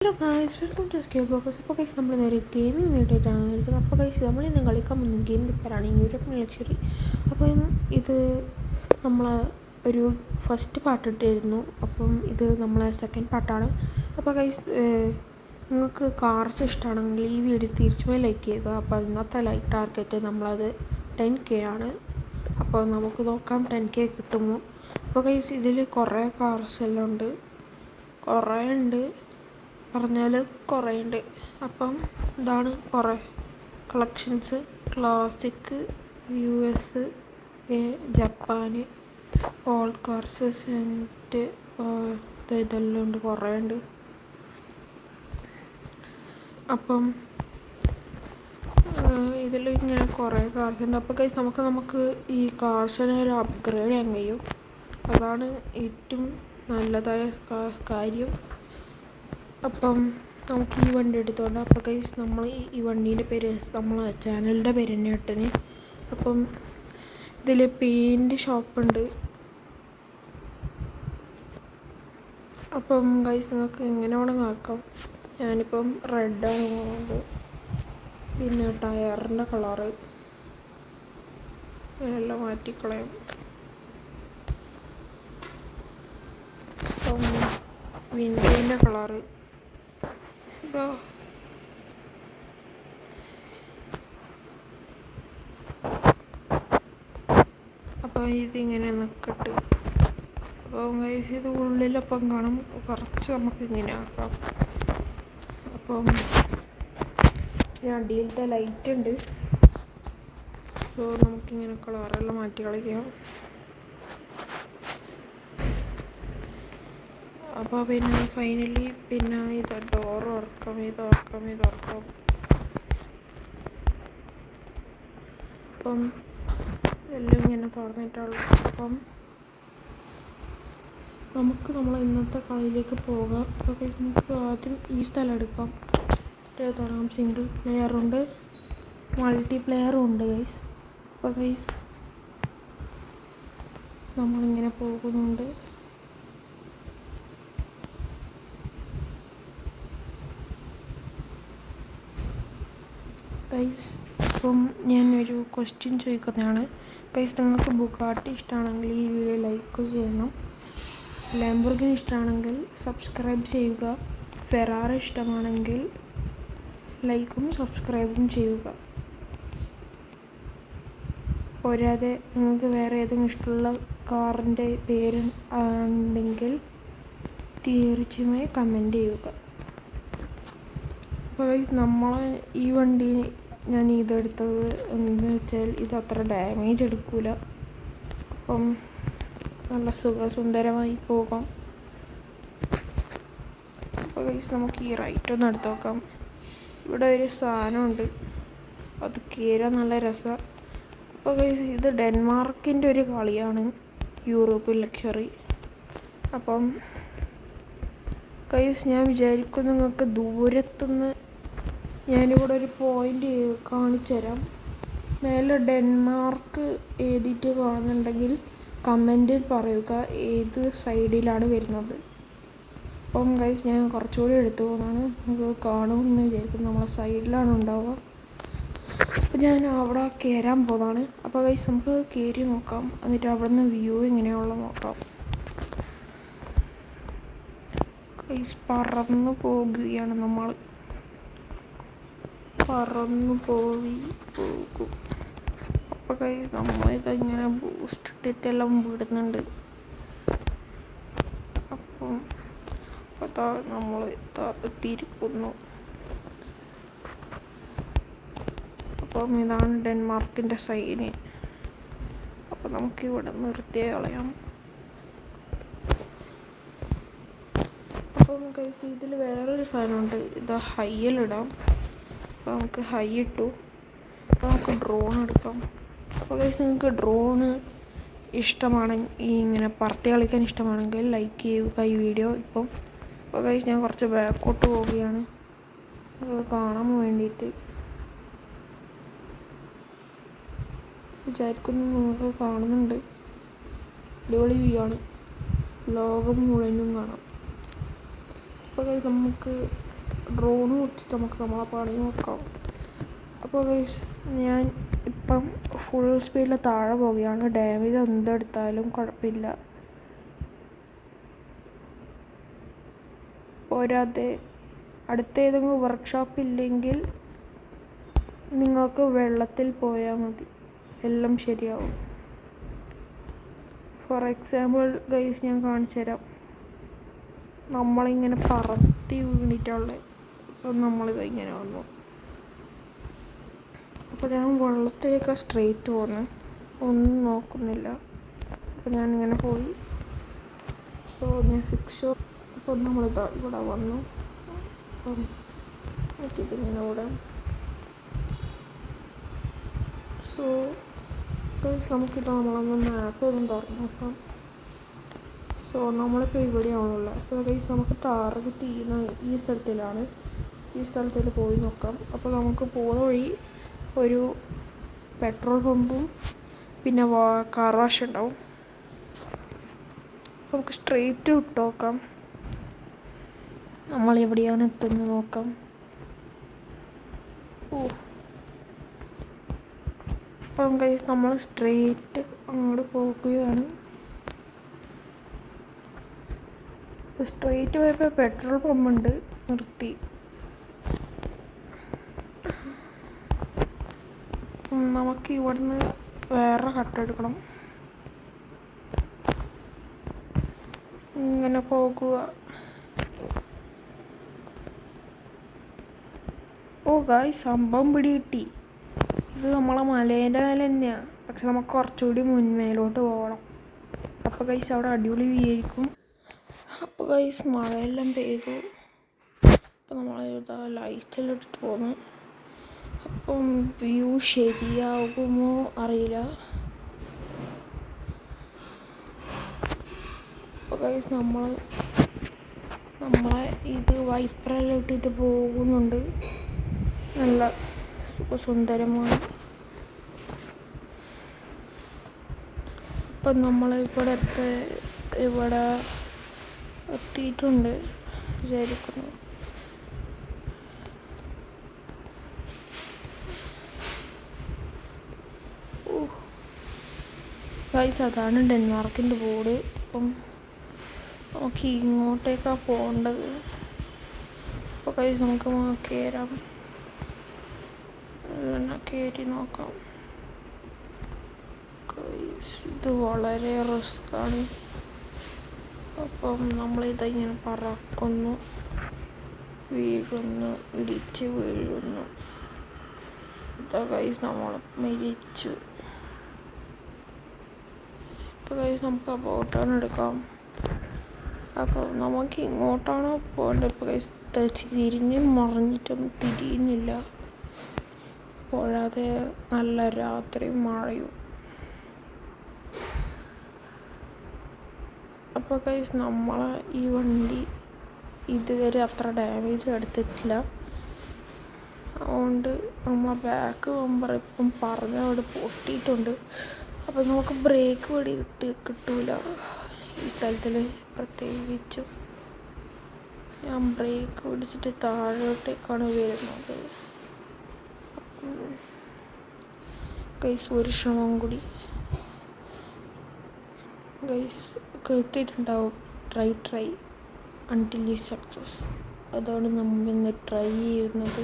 Hello guys, welcome to Sky Bloggers. അപ്പോൾ guys നമ്മൾ നേരെ ഗെയിമിംഗ് നേടിയിട്ടാണ് നിൽക്കുന്നത്. അപ്പോൾ ഗൈസ് നമ്മളിന്ന് കളിക്കാൻ പോകുന്ന ഗെയിം പേരാണ് യൂറോപ്യൻ ലക്ഷറി. അപ്പം ഇത് നമ്മൾ ഒരു ഫസ്റ്റ് പാർട്ട് ഇട്ടിരുന്നു. അപ്പം ഇത് നമ്മളെ സെക്കൻഡ് പാർട്ടാണ്. അപ്പോൾ ഗൈസ് നിങ്ങൾക്ക് കാർസ് ഇഷ്ടമാണെങ്കിൽ ഈ വീഡിയോ തീർച്ചയായും ലൈക്ക് ചെയ്യുക. അപ്പോൾ ഇന്നത്തെ ലൈക്ക് ടാർഗറ്റ് നമ്മളത് 10K ആണ്. അപ്പോൾ നമുക്ക് നോക്കാം 10K കിട്ടുമോ. അപ്പോൾ ഗൈസ് ഇതിൽ കുറേ കാർസ് എല്ലാം ഉണ്ട്, കുറേ ഉണ്ട് പറഞ്ഞാൽ കുറേ ഉണ്ട്. അപ്പം ഇതാണ് കുറേ കളക്ഷൻസ്. ക്ലാസിക്, US, ജപ്പാന്, ഓൾ കാർസ്, സെൻറ്റ്, ഇതെല്ലാം ഉണ്ട്, കുറേ ഉണ്ട്. അപ്പം ഇതിൽ ഇങ്ങനെ കുറേ കാർസ് ഉണ്ട്. അപ്പോൾ ഗൈസ് നമുക്ക് ഈ കാർസിനെ ഒരു അപ്ഗ്രേഡ് ചെയ്യാൻ കഴിയും. അതാണ് ഏറ്റവും നല്ലതായ കാര്യം. അപ്പം നമുക്ക് ഈ വണ്ടി എടുത്തോണ്ട്. അപ്പോൾ ഗൈസ് നമ്മൾ ഈ വണ്ടീൻ്റെ പേര് നമ്മളെ ചാനലിൻ്റെ പേര് തന്നെ ഇട്ടന്. അപ്പം ഇതിൽ പെയിൻറ് ഷോപ്പുണ്ട്. അപ്പം ഗൈസ് നിങ്ങൾക്ക് എങ്ങനെ വേണമെങ്കിൽ ആക്കാം. ഞാനിപ്പം റെഡാണ് പോകുന്നത്. പിന്നെ ടയറിൻ്റെ കളറ് എല്ലാം മാറ്റിക്കളയും. അപ്പം വിൻഡോൻ്റെ കളറ് ഇതാ. അപ്പോൾ ഇതിങ്ങനെ നിൽക്കട്ട്. അപ്പം ഗൈസ് ഇത് ഉള്ളിലപ്പം കാണും, കുറച്ച് നമുക്ക് ഇങ്ങനെ ആക്കാം. അപ്പം അടിയിലത്തെ ലൈറ്റ് ഉണ്ട്. സോ നമുക്കിങ്ങനെ കളറെല്ലാം മാറ്റി കളിക്കാം. അപ്പോൾ പിന്നെ ഫൈനലി പിന്നെ ഇത് ഡോർ തുറക്കാം, ഇത് തുറക്കാം. അപ്പം എല്ലാം ഇങ്ങനെ തുറന്നിട്ടുള്ളൂ. അപ്പം നമുക്ക് ഇന്നത്തെ കളിയിലേക്ക് പോകാം. അപ്പോൾ ഗൈസ് നമുക്ക് ആദ്യം ഈ സ്ഥലം എടുക്കാം. തുടങ്ങാം. സിംഗിൾ പ്ലെയറുണ്ട്, മൾട്ടി പ്ലെയറും ഉണ്ട് ഗൈസ്. അപ്പോൾ ഗൈസ് നമ്മളിങ്ങനെ പോകുന്നുണ്ട്. ഗൈസ് അപ്പം ഞാനൊരു ക്വസ്റ്റ്യൻ ചോദിക്കുന്നതാണ്. ഗൈസ് നിങ്ങൾക്ക് ബുഗാട്ടി ഇഷ്ടമാണെങ്കിൽ ഈ വീഡിയോ ലൈക്ക് ചെയ്യണം. ലാംബോർഗിനി ഇഷ്ടമാണെങ്കിൽ സബ്സ്ക്രൈബ് ചെയ്യുക. ഫെറാറി ഇഷ്ടമാണെങ്കിൽ ലൈക്കും സബ്സ്ക്രൈബും ചെയ്യുക. പോരാതെ നിങ്ങൾക്ക് വേറെ ഏതെങ്കിലും ഇഷ്ടമുള്ള കാറിൻ്റെ പേര് ഉണ്ടെങ്കിൽ തീർച്ചയായും കമൻറ്റ് ചെയ്യുക. അപ്പോൾ നമ്മൾ ഈ വണ്ടി ഞാൻ ഇതെടുത്തത് എന്ന് വെച്ചാൽ ഇത് അത്ര ഡാമേജ് എടുക്കില്ല. അപ്പം നല്ല സുന്ദരമായി പോകാം. അപ്പോൾ ഗൈസ് നമുക്ക് ഈ റൈറ്റ് ഒന്ന് എടുത്ത് നോക്കാം. ഇവിടെ ഒരു സാധനമുണ്ട്, അത് കയറാൻ നല്ല രസമാണ്. അപ്പോൾ ഗൈസ് ഇത് ഡെൻമാർക്കിൻ്റെ ഒരു കളിയാണ് യൂറോപ്യൻ ലക്ഷറി. അപ്പം ഗൈസ് ഞാൻ വിചാരിക്കും നിങ്ങൾക്ക് ദൂരത്തുനിന്ന് ഞാനിവിടെ ഒരു പോയിൻ്റ് കാണിച്ചു തരാം. മേലെ ഡെൻമാർക്ക് എഴുതിയിട്ട് കാണുന്നുണ്ടെങ്കിൽ കമൻറ്റിൽ പറയുക ഏത് സൈഡിലാണ് വരുന്നത്. അപ്പം ഗൈസ് ഞാൻ കുറച്ചുകൂടി എടുത്തു പോകുന്നതാണ്, നിങ്ങൾക്ക് കാണുമെന്ന് വിചാരിക്കുന്നു. നമ്മളെ സൈഡിലാണ് ഉണ്ടാവുക. അപ്പം ഞാൻ അവിടെ കയറാൻ പോകുന്നതാണ്. അപ്പോൾ ഗൈസ് നമുക്ക് കയറി നോക്കാം, എന്നിട്ട് അവിടെ നിന്ന് വ്യൂ എങ്ങനെയുള്ള നോക്കാം. ഗൈസ് പറന്നു പോകുകയാണ് നമ്മൾ, പറന്നു പോകും. അപ്പോൾ ഗൈസ് നമ്മളിതിങ്ങനെ ബൂസ്റ്റ് ഇട്ടിട്ടെല്ലാം വിടുന്നുണ്ട്. അപ്പം അതാ നമ്മൾ എത്തിയിരിക്കുന്നു. അപ്പം ഇതാണ് ഡെൻമാർക്കിൻ്റെ സൈന്. അപ്പം നമുക്കിവിടെ നിർത്തി കളയാം. അപ്പം ഗൈസ് ഇതിൽ വേറൊരു സാധനമുണ്ട്, ഇത് ഹൈയിലിടാം. അപ്പോൾ നമുക്ക് ഹൈ ഇട്ടു. അപ്പോൾ നമുക്ക് ഡ്രോൺ എടുക്കാം. അപ്പോൾ ഗൈസ് നിങ്ങൾക്ക് ഡ്രോണ് ഇഷ്ടമാണെങ്കിൽ ഇങ്ങനെ പറത്തി കളിക്കാൻ ഇഷ്ടമാണെങ്കിൽ ലൈക്ക് ചെയ്യുക ഈ വീഡിയോ ഇപ്പം. അപ്പോൾ ഗൈസ് ഞാൻ കുറച്ച് ബാക്കോട്ട് പോവുകയാണ് കാണാൻ വേണ്ടിയിട്ട്. വിചാരിക്കുന്നു നിങ്ങൾക്ക് കാണുന്നുണ്ട്. അടിപൊളി വ്യൂ ആണ്, ലോകം മുഴുവനും കാണാം. അപ്പോൾ നമുക്ക് ഡ്രോണ് കൊടുത്തിട്ട് നമുക്ക് നമ്മളെ പണി നോക്കാം. അപ്പോൾ ഗൈസ് ഞാൻ ഇപ്പം ഫുൾ സ്പീഡിൽ താഴെ പോവുകയാണ്. ഡാമേജ് എന്തെടുത്താലും കുഴപ്പമില്ല. പോരാതെ അടുത്ത ഏതെങ്കിലും വർക്ക്ഷോപ്പ് ഇല്ലെങ്കിൽ നിങ്ങൾക്ക് വെള്ളത്തിൽ പോയാൽ മതി, എല്ലാം ശരിയാവും. ഫോർ എക്സാമ്പിൾ ഗൈസ് ഞാൻ കാണിച്ചു തരാം. നമ്മളിങ്ങനെ പറത്തി വീണിട്ടുള്ള നമ്മളിത് ഇങ്ങനെ വന്നു. അപ്പോൾ ഞാൻ വെള്ളത്തിലേക്ക് സ്ട്രെയിറ്റ് പോന്നു, ഒന്നും നോക്കുന്നില്ല. അപ്പോൾ ഞാനിങ്ങനെ പോയി. സോ ഞാൻ ഫിക്സ്. അപ്പോൾ നമ്മളിതാ ഇവിടെ വന്നു. അപ്പം നോക്കിയിട്ടിങ്ങനെ ഓടാം. സോ ഗൈസ് നമുക്കിപ്പോൾ നമ്മളൊന്ന് മാപ്പ് ഒന്ന് തുറന്നു നോക്കാം. സോ നമ്മളിപ്പോൾ ഇവിടെയാണുള്ളത്. അപ്പോൾ ഗൈസ് നമുക്ക് ടാർഗറ്റ് ചെയ്യുന്ന ഈ സ്ഥലത്തിലാണ്. ഈ സ്ഥലത്തിൽ പോയി നോക്കാം. അപ്പോൾ നമുക്ക് പോകുന്ന വഴി ഒരു പെട്രോൾ പമ്പും പിന്നെ കാർ വാഷ് ഉണ്ടാവും. നമുക്ക് സ്ട്രെയിറ്റ് വിട്ട് നോക്കാം, നമ്മൾ എവിടെയാണ് എത്തുന്നത് നോക്കാം. അപ്പം ഗൈസ് നമ്മൾ സ്ട്രെയിറ്റ് അങ്ങോട്ട് പോകുകയാണ്. സ്ട്രെയിറ്റ് പോയപ്പോൾ പെട്രോൾ പമ്പുണ്ട്, നിർത്തി. നമുക്ക് ഇവിടുന്ന് വേറെ കട്ടെടുക്കണം. ഇങ്ങനെ പോകുക. ഓ ഗായ്സ് സംഭവം പിടികിട്ടി. ഇത് നമ്മളെ മലേൻ്റെ മേലെ തന്നെയാണ്, പക്ഷെ നമുക്ക് കുറച്ചുകൂടി മുൻമേലോട്ട് പോകണം. അപ്പോൾ ഗൈസ് അവിടെ അടിപൊളി വ്യൂ ആയിരിക്കും. അപ്പോൾ ഗൈസ് മഴയെല്ലാം പെയ്തു. അപ്പോൾ നമ്മളിതാ ലൈറ്റെല്ലാം ഇട്ടിട്ട് പോന്നു. അപ്പം വ്യൂ ശരിയാകുമോ അറിയില്ല. അപ്പോൾ ഗൈസ് നമ്മളെ ഇത് വൈപ്പറെല്ലാം ഇട്ടിട്ട് പോകുന്നുണ്ട്. നല്ല സുന്ദരമാണ്. ഇപ്പം നമ്മൾ ഇവിടെ എത്തിയിട്ടുണ്ട് വിചാരിക്കുന്നു. ഗൈസ് അതാണ് ഡെൻമാർക്കിൻ്റെ ബോർഡ്. അപ്പം നമുക്ക് ഇങ്ങോട്ടേക്കാണ് പോകേണ്ടത്. അപ്പോൾ ഗൈസ് നമുക്ക് കയറി നോക്കാം. ഗൈസ് ഇത് വളരെ റിസ്ക്കാണ്. അപ്പം നമ്മളിതിങ്ങനെ പറക്കുന്നു, വീഴുന്നു, ഇടിച്ച് വീഴുന്നു. ഇതാ ഗൈസ് നമ്മൾ മരിച്ചു. അപ്പോൾ ഗൈസ് നമുക്ക് ആ ബോട്ടാണ് എടുക്കാം. അപ്പോൾ നമുക്ക് ഇങ്ങോട്ടാണോ പോകേണ്ടത്? ഇപ്പോൾ ഗൈസ് തിരിഞ്ഞ് മറിഞ്ഞിട്ടൊന്നും തിരിയുന്നില്ല. പോരാതെ നല്ല രാത്രി മഴയും. അപ്പോൾ ഗൈസ് നമ്മളെ ഈ വണ്ടി ഇതുവരെ അത്ര ഡാമേജ് എടുത്തിട്ടില്ല. അതുകൊണ്ട് നമ്മളെ ബാക്ക് ബമ്പർ ഇപ്പം പറഞ്ഞ അവിടെ പൊട്ടിയിട്ടുണ്ട്. അപ്പോൾ നമുക്ക് ബ്രേക്ക് വടി കിട്ടൂല ഈ സ്ഥലത്തിൽ. പ്രത്യേകിച്ചും ഞാൻ ബ്രേക്ക് പിടിച്ചിട്ട് താഴോട്ടേക്കാണ് വരുന്നത്. ഗൈസ് ഒരു ശ്രമം കൂടി. ഗൈസ് കേട്ടിട്ടുണ്ടാവും ട്രൈ അൺടിൽ യു സക്സസ്. അതാണ് നമ്മൾ ഇന്ന് ട്രൈ ചെയ്യുന്നത്.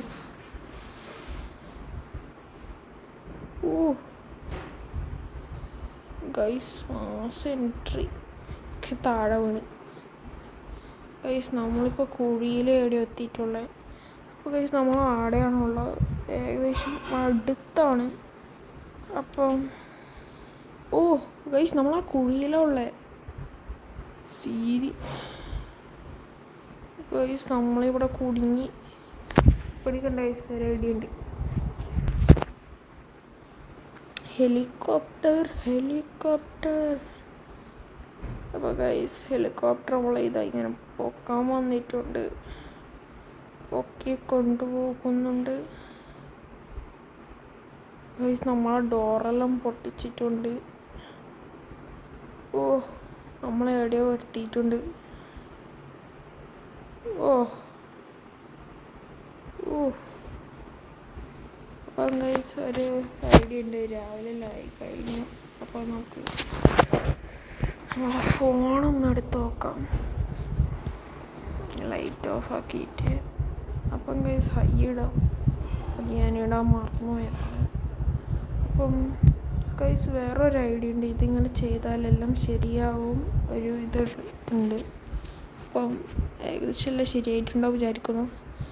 ഗൈസ് മാസ് എൻട്രി, പക്ഷെ താഴെ വീണ്. ഗൈസ് നമ്മളിപ്പോൾ കുഴിയിൽ എവിടെ എത്തിയിട്ടുള്ളത്. അപ്പോൾ ഗൈസ് നമ്മൾ ആടെയാണുള്ളത്, ഏകദേശം അടുത്താണ്. അപ്പം ഗൈസ് നമ്മളാ കുഴിയിലുള്ളത് സീരി. ഗൈസ് നമ്മളിവിടെ കുടുങ്ങി. പിടിക്കണ്ട ഗൈസ്, റെഡിയുണ്ട്. ഹെലികോപ്റ്റർ. അപ്പോൾ ഗൈസ് ഹെലികോപ്റ്റർ നമ്മൾ ഇങ്ങനെ പൊക്കാൻ വന്നിട്ടുണ്ട്, പൊക്കി കൊണ്ടുപോകുന്നുണ്ട്. ഗൈസ് നമ്മളെ ഡോറെല്ലാം പൊട്ടിച്ചിട്ടുണ്ട്. നമ്മളെവിടെയോ എത്തിയിട്ടുണ്ട്. അപ്പം ഗൈസ് ഒരു ഐഡിയ ഉണ്ട്, രാവിലെ ആയി കഴിഞ്ഞു. അപ്പോൾ നമുക്ക് നമ്മളെ ഫോണൊന്ന് എടുത്ത് നോക്കാം, ലൈറ്റ് ഓഫ് ആക്കിയിട്ട്. അപ്പം ഗൈസ് ഹൈ ഇടാം, ഞാനിടാൻ മറന്നുപോയതാണ്. അപ്പം ഗൈസ് വേറൊരു ഐഡിയ ഉണ്ട്, ഇതിങ്ങനെ ചെയ്താലെല്ലാം ശരിയാവും ഒരു ഇത് ഉണ്ട്. അപ്പം ഏകദേശം എല്ലാം ശരിയായിട്ടുണ്ടാവും വിചാരിക്കുന്നു.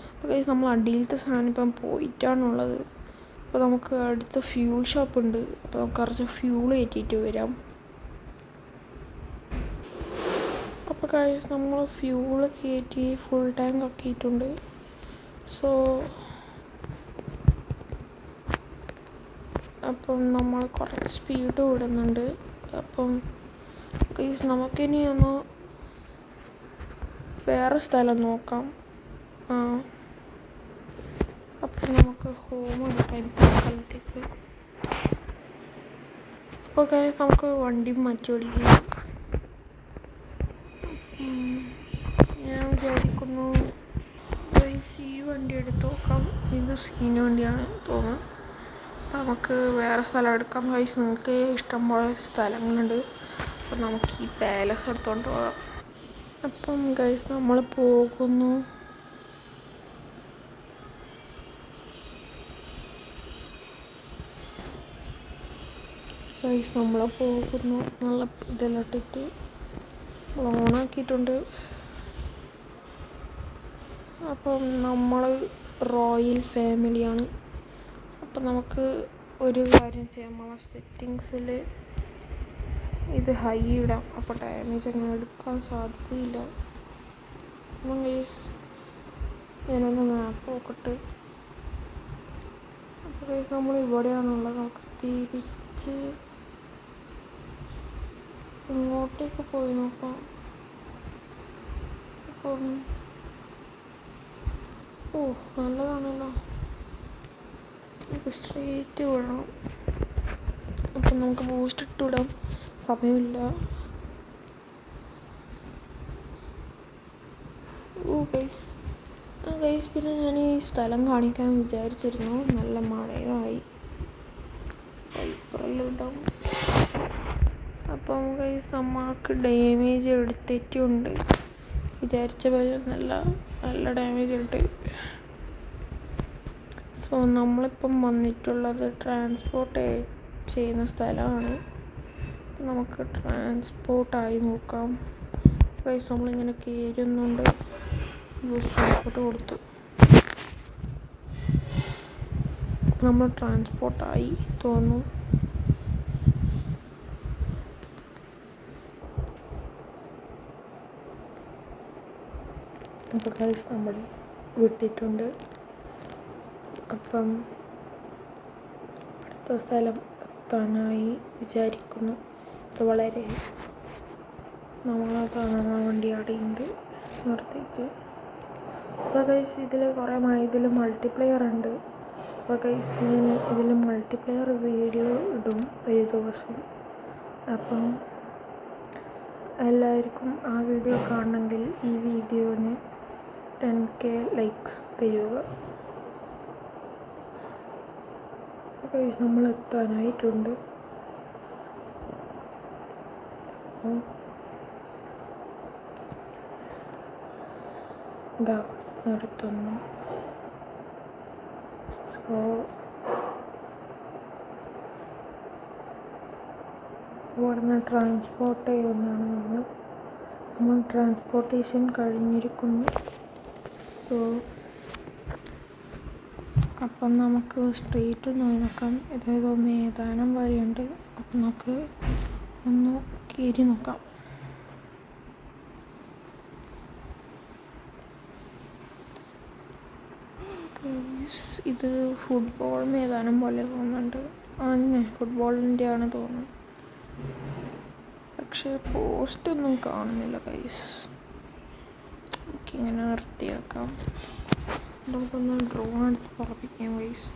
അപ്പോൾ ഗൈസ് നമ്മൾ അടിയിലത്തെ സാധനം ഇപ്പം പോയിട്ടാണുള്ളത്. അപ്പോൾ നമുക്ക് അടുത്ത ഫ്യൂൾ ഷോപ്പ് ഉണ്ട്, അപ്പോൾ നമുക്ക് കുറച്ച് ഫ്യൂൾ കയറ്റിയിട്ട് വരാം. അപ്പോൾ ഗൈസ് നമ്മൾ ഫ്യൂള് കയറ്റി ഫുൾ ടാങ്ക് ആക്കിയിട്ടുണ്ട്. സോ അപ്പം നമ്മൾ കുറച്ച് സ്പീഡ് വിടുന്നുണ്ട്. അപ്പം ഗൈസ് നമുക്കിനി ഒന്ന് വേറെ സ്ഥലം നോക്കാം. അപ്പം നമുക്ക് ഹോം എടുക്കാൻ സ്ഥലത്തേക്ക്. അപ്പോൾ ഗൈസ് നമുക്ക് വണ്ടി മാറ്റി ഓടിക്കാം. ഞാൻ വിചാരിക്കുന്നു ഗൈസ് ഈ വണ്ടി എടുത്ത് നോക്കാം, ഇത് സീന വണ്ടിയാണ് തോന്നുന്നത്. അപ്പം നമുക്ക് വേറെ സ്ഥലം എടുക്കാം. ഗൈസ് നിങ്ങൾക്ക് ഇഷ്ടംപോലെ സ്ഥലങ്ങളുണ്ട്, അപ്പം നമുക്ക് ഈ പാലസ് എടുത്തുകൊണ്ട് പോകാം. അപ്പം ഗൈസ് നമ്മൾ പോകുന്നു. ഗൈസ് നമ്മൾ പോകുന്നു, നല്ല ഇതെല്ലാം ഇട്ടിട്ട് ഓണാക്കിയിട്ടുണ്ട്. അപ്പം നമ്മൾ റോയൽ ഫാമിലിയാണ്. അപ്പം നമുക്ക് ഒരു കാര്യം ചെയ്യാം, നമ്മളെ സെറ്റിങ്സിൽ ഇത് ഹൈ ഇടാം, അപ്പോൾ ഡാമേജ് അങ്ങനെ എടുക്കാൻ സാധ്യതയില്ല. അപ്പം ഗൈസ് ഞാനൊന്ന് മാപ്പ് നോക്കട്ടെ. അപ്പോൾ ഗൈസ് നമ്മൾ ഇവിടെയാണുള്ളത്, നമുക്ക് തിരിച്ച് ഇങ്ങോട്ടേക്ക് പോയി നോക്കാം. അപ്പം നല്ലതാണല്ലോ, നമുക്ക് സ്ട്രെയിറ്റ് വിടണം. അപ്പം നമുക്ക് ബൂസ്റ്റ് ഇട്ട് വിടാം, സമയമില്ല. ഗൈസ് പിന്നെ ഞാൻ ഈ സ്ഥലം കാണിക്കാൻ വിചാരിച്ചിരുന്നു, നല്ല മഴയുമായി വൈപ്പറെല്ലാം ഇടാം. അപ്പം ഗൈസ് നമ്മൾക്ക് ഡാമേജ് എടുത്തിട്ടുണ്ട്, വിചാരിച്ച പോലെ നല്ല ഡാമേജ് ഉണ്ട്. സോ നമ്മളിപ്പം വന്നിട്ടുള്ളത് ട്രാൻസ്പോർട്ട് ചെയ്യുന്ന സ്ഥലമാണ്. നമുക്ക് ട്രാൻസ്പോർട്ടായി നോക്കാം. ഗൈസ് നമ്മളിങ്ങനെ കയറുന്നുണ്ട്, ട്രാൻസ്പോർട്ട് കൊടുത്തു, നമ്മൾ ട്രാൻസ്പോർട്ടായി തോന്നുന്നു. അപ്പോൾ ഗൈസ് നമ്മൾ വിട്ടിട്ടുണ്ട്. അപ്പം അടുത്ത സ്ഥലം എത്താനായി വിചാരിക്കുന്നു. ഇത് വളരെ നമ്മളെ കാണാൻ വേണ്ടി അവിടെയുണ്ട് നിർത്തിയിട്ട്. അപ്പോൾ ഗൈസ് ഇതിൽ ഇതിൽ മൾട്ടിപ്ലെയർ ഉണ്ട്. അപ്പോൾ ഗൈസ് ഞാൻ ഇതിൽ മൾട്ടിപ്ലെയർ വീഡിയോ ഇടും ഒരു ദിവസം. അപ്പം എല്ലാവർക്കും ആ വീഡിയോ കാണണമെങ്കിൽ ഈ വീഡിയോന് 10K ലൈക്സ് തരിക. ഗൈസ് നമ്മൾ എത്താനായിട്ടുണ്ട്. ഇതാ നിർത്തുന്നു. സോ ഇവിടുന്ന് ട്രാൻസ്പോർട്ട് ചെയ്യുന്നതാണ് നമ്മൾ ട്രാൻസ്പോർട്ടേഷൻ കഴിഞ്ഞിരിക്കുന്നു. സോ അപ്പം നമുക്ക് സ്ട്രീറ്റ് നോക്കാം, അതായത് മേധാനം വരെയുണ്ട്. അപ്പം നമുക്ക് ഒന്ന് കയറി നോക്കാം. ഇത് ഫുട്ബോൾ മൈതാനം പോലെ തോന്നുന്നുണ്ട്. ഫുട്ബോളിൻ്റെ ആണ് തോന്നുന്നത്, പക്ഷേ പോസ്റ്റൊന്നും കാണുന്നില്ല ഗൈസ്. എനിക്കിങ്ങനെ നിർത്തി വെക്കാം. നമുക്കൊന്ന് ഡ്രോൺ എടുത്ത് പറപ്പിക്കാം ഗൈസ്.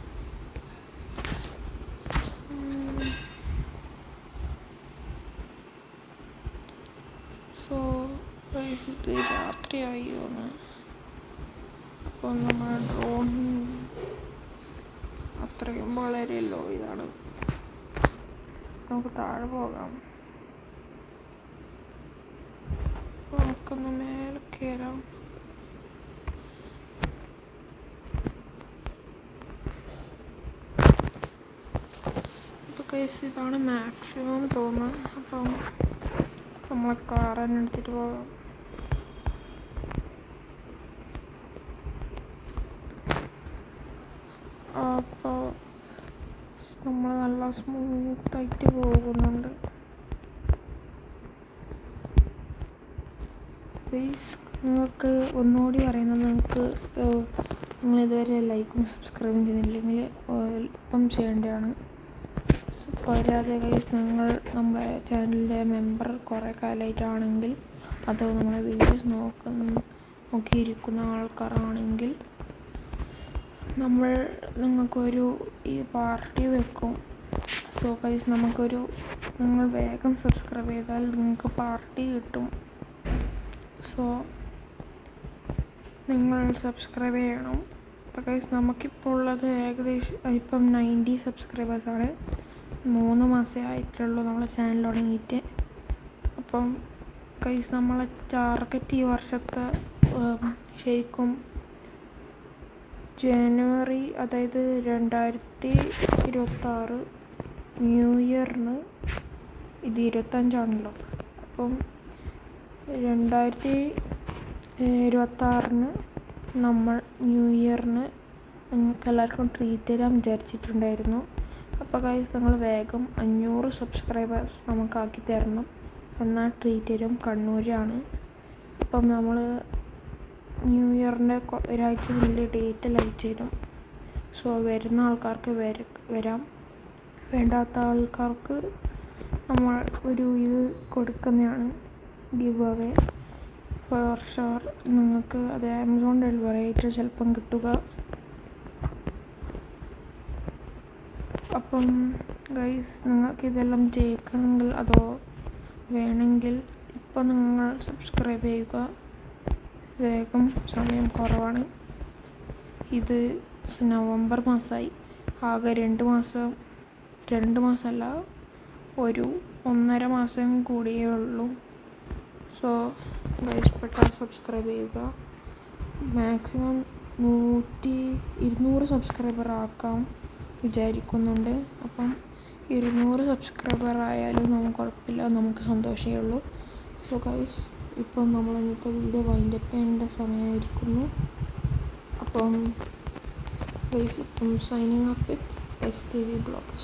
സോ ഗൈസ് ഇത് രാത്രിയായി തോന്നുന്നു. അപ്പോൾ നമ്മൾ ഡ്രോൺ അത്രയും വളരെ ലോ ഇതാണ്. നമുക്ക് താഴെ പോകാം. നമുക്കൊന്ന് മേലെ കയറാം. അപ്പോൾ ഗൈസ് ഇതാണ് മാക്സിമം തോന്നുന്നത്. അപ്പം നമ്മളെ കാർ തന്നെ എടുത്തിട്ട് പോകാം. അപ്പോൾ നമ്മൾ നല്ല സ്മൂത്തായിട്ട് പോകുന്നുണ്ട്. ഗൈസ് നിങ്ങൾക്ക് ഒന്നുകൂടി പറയുന്നത്, നിങ്ങളിതുവരെ ലൈക്കും സബ്സ്ക്രൈബും ചെയ്യുന്നില്ലെങ്കിൽ ഇപ്പം ചെയ്യേണ്ടതാണ്. പോരാതെ ഗൈസ് നിങ്ങൾ നമ്മുടെ ചാനലിൻ്റെ മെമ്പർ കുറേ കാലമായിട്ടാണെങ്കിൽ, അതോ നമ്മളെ വീഡിയോസ് നോക്കിയിരിക്കുന്ന ആൾക്കാരാണെങ്കിൽ നിങ്ങൾക്കൊരു ഈ പാർട്ടി വെക്കും. സോ ഗൈസ് നിങ്ങൾ വേഗം സബ്സ്ക്രൈബ് ചെയ്താൽ നിങ്ങൾക്ക് പാർട്ടി കിട്ടും. സോ നിങ്ങൾ സബ്സ്ക്രൈബ് ചെയ്യണം. അപ്പോൾ ഗൈസ് നമുക്കിപ്പോൾ ഉള്ളത് ഏകദേശം ഇപ്പം 90 സബ്സ്ക്രൈബേഴ്സാണ്. 3 മാസമേ ആയിട്ടുള്ളൂ നമ്മളെ ചാനൽ തുടങ്ങിയിട്ട്. അപ്പം ഗൈസ് നമ്മളെ ടാർഗറ്റ് ഈ വർഷത്തെ ശരിക്കും ജനുവരി, അതായത് 2026 ന്യൂ ഇയറിന്, ഇത് 25ആണല്ലോ. അപ്പം 2026 നമ്മൾ ന്യൂ ഇയറിന് നിങ്ങൾക്ക് എല്ലാവർക്കും ട്രീറ്റ് തരാൻ വിചാരിച്ചിട്ടുണ്ടായിരുന്നു. അപ്പോൾ ഗൈസ് നിങ്ങൾ വേഗം 500 സബ്സ്ക്രൈബേഴ്സ് നമുക്കാക്കി തരണം. എന്നാൽ ട്രീറ്റ് തരും. കണ്ണൂരാണ്. അപ്പം നമ്മൾ ന്യൂ ഇയറിൻ്റെ ഒരാഴ്ച മുന്നിൽ ഡേറ്റ് അയച്ചു തരും. സോ വരുന്ന ആൾക്കാർക്ക് വരാം, വേണ്ടാത്ത ആൾക്കാർക്ക് നമ്മൾ ഇത് കൊടുക്കുന്നതാണ്, ഗിവ് അവേ. ഫോർ ഷുവർ നിങ്ങൾക്ക് അത് ആമസോൺ ഡെലിവറി ആയിട്ട് ചിലപ്പം കിട്ടുക. അപ്പം ഗൈസ് നിങ്ങൾക്ക് ഇതെല്ലാം ജയിക്കണമെങ്കിൽ അതോ വേണമെങ്കിൽ ഇപ്പം നിങ്ങൾ സബ്സ്ക്രൈബ് ചെയ്യുക. വേഗം, സമയം കുറവാണ്. ഇത് നവംബർ മാസമായി. ആകെ 2 മാസമല്ല, ഒരു 1.5 മാസം കൂടിയേ ഉള്ളൂ. സോ ഗൈസ് പെട്ടെന്ന് സബ്സ്ക്രൈബ് ചെയ്യുക. മാക്സിമം 200 സബ്സ്ക്രൈബർ ആക്കാം വിചാരിക്കുന്നുണ്ട്. അപ്പം 200 സബ്സ്ക്രൈബർ ആയാലും നമുക്ക് കുഴപ്പമില്ല, നമുക്ക് സന്തോഷമേ ഉള്ളൂ. സോ ഗൈസ് ഇപ്പം നമ്മൾ ഇന്നത്തെ വീഡിയോ വൈൻഡപ്പ് ചെയ്യേണ്ട സമയമായിരിക്കുന്നു. അപ്പം ഗൈസ് ഇപ്പം signing up with STV Blogs.